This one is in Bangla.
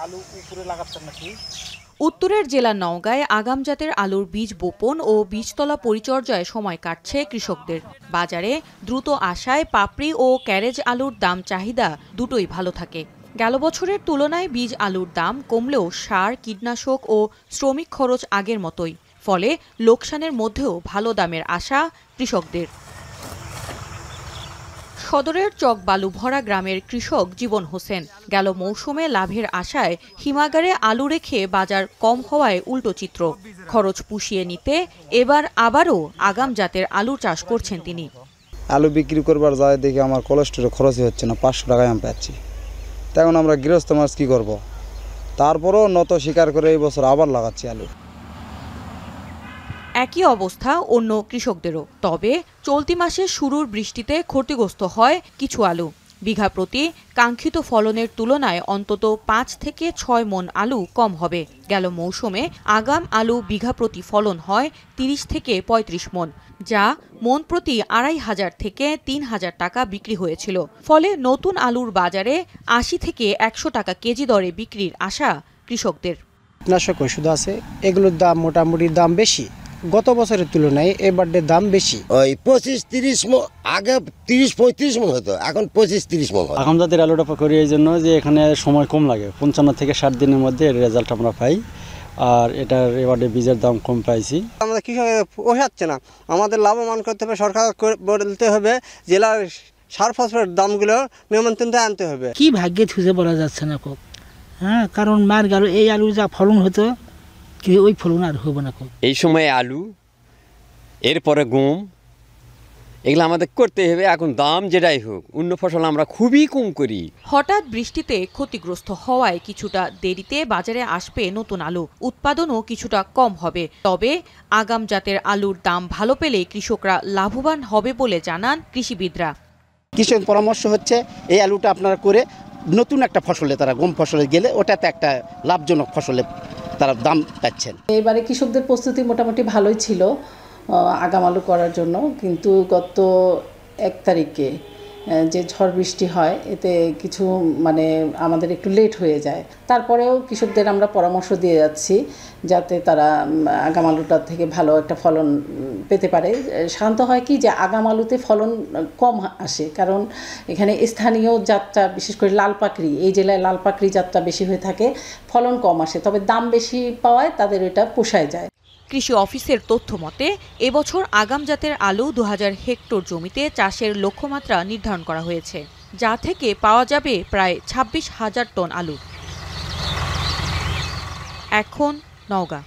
আলু উপরে লাগাচ্ছেন নাকি? উত্তরের জেলা নওগাঁয় আগাম জাতের আলুর বীজ বপন ও বীজতলা পরিচর্যায় সময় কাটছে কৃষকদের। বাজারে দ্রুত আসায় পাপড়ি ও ক্যারেজ আলুর দাম চাহিদা দুটোই ভালো থাকে। গেল বছরের তুলনায় বীজ আলুর দাম কমলেও সার, কীটনাশক ও শ্রমিক খরচ আগের মতোই। ফলে লোকসানের মধ্যেও ভালো দামের আশা কৃষকদের। সদরের চকবালুভরা গ্রামের কৃষক জীবন হোসেন গেল মৌসুমে লাভের আশায় হিমাগারে আলু রেখে বাজার কম হওয়ায় উল্টো চিত্র। খরচ পুষিয়ে নিতে এবার আবারও আগাম জাতের আলু চাষ করছেন তিনি। আলু বিক্রি করবার যায় দেখি আমার কোলেস্টোরে খরচই হচ্ছে না, 500 টাকায় আমি পাচ্ছি। তখন আমরা গৃহস্থ মানুষ কী করবো? তারপরও নত স্বীকার করে এই বছর আবার লাগাচ্ছি আলু। একই অবস্থা অন্য কৃষকদেরও। তবে চলতি মাসের শুরুর বৃষ্টিতে ক্ষতিগ্রস্ত হয় কিছু আলু। বিঘা প্রতি কাঙ্ক্ষিত ফলনের তুলনায় অন্তত 5 থেকে 6 মণ আলু কম হবে। গেল মৌসুমে আগাম আলু বিঘা প্রতি ফলন হয় 30 থেকে 35 মণ, যা মণ প্রতি 2500 থেকে 3000 টাকা বিক্রি হয়েছিল। ফলে নতুন আলুর বাজারে 80 থেকে 100 টাকা কেজি দরে বিক্রির আশা কৃষকদের। কীটনাশক ওষুধ আছে, এগুলোর দাম মোটামুটি দাম বেশি। গত বছরের তুলনায় এবারের দাম বেশি। ওই 25-30 মণ, আগে 30-35 মণ হতো, এখন 25-30 মণ। আগাম জাতের আলুটা করি এই জন্য যে এখানে সময় কম লাগে, 55 থেকে 60 দিনের মধ্যে এর রেজাল্ট আমরা পাই। আর এটার এবারে বীজের দাম কম পাইছি। আমাদের কৃষক পোষাচ্ছে না, আমাদের লাভবান করতে হবে, সরকার বলতে হবে জেলার সার ফসফেটের দামগুলো নিয়ন্ত্রণে আনতে হবে। কি ভাগ্যে খুঁজে বলা যাচ্ছে না খুব, হ্যাঁ, কারণ মার গেল এই আলু যা ফলন হতো কি ওই ফলন আর হবে না খুব। এই সময় আলু, এরপরে গম, এগুলো আমাদের করতে হবে। এখন দাম যেটাই হোক, অন্য ফসল আমরা খুবই কম করি। হঠাৎ বৃষ্টিতে ক্ষতিগ্রস্ত হওয়ায় কিছুটা দেরিতে বাজারে আসবে নতুন আলু, উৎপাদনও কিছুটা কম হবে। তবে আগাম জাতের আলুর দাম ভালো পেলে কৃষকরা লাভবান হবে বলে জানান কৃষিবিদরা। কৃষক পরামর্শ হচ্ছে এই আলুটা আপনারা করে নতুন একটা ফসলে, তারা গম ফসলে গেলে ওটাতে একটা লাভজনক ফসলে তারা দাম পাচ্ছেন। এবারে কৃষকদের প্রস্তুতি মোটামুটি ভালোই ছিল আগাম আলু করার জন্য, কিন্তু গত 1 তারিখে যে ঝড় বৃষ্টি হয় এতে কিছু আমাদের একটু লেট হয়ে যায়। তারপরেও কৃষকদের আমরা পরামর্শ দিয়ে যাচ্ছি যাতে তারা আগাম আলুটার থেকে ভালো একটা ফলন পেতে পারে। সাধারণত হয় কি যে আগাম আলুতে ফলন কম আসে, কারণ এখানে স্থানীয় জাতটা, বিশেষ করে লাল পাকড়ি, এই জেলায় লাল পাকড়ি জাতটা বেশি হয়ে থাকে, ফলন কম আসে, তবে দাম বেশি পাওয়ায় তাদের এটা পোষায় যায়। কৃষি অফিসের তথ্য মতে এবছর আগাম জাতের আলু 2000 হেক্টর জমিতে চাষের লক্ষ্যমাত্রা নির্ধারণ করা হয়েছে, যা থেকে পাওয়া যাবে প্রায় 26,000 টন আলু। এখন নওগাঁ।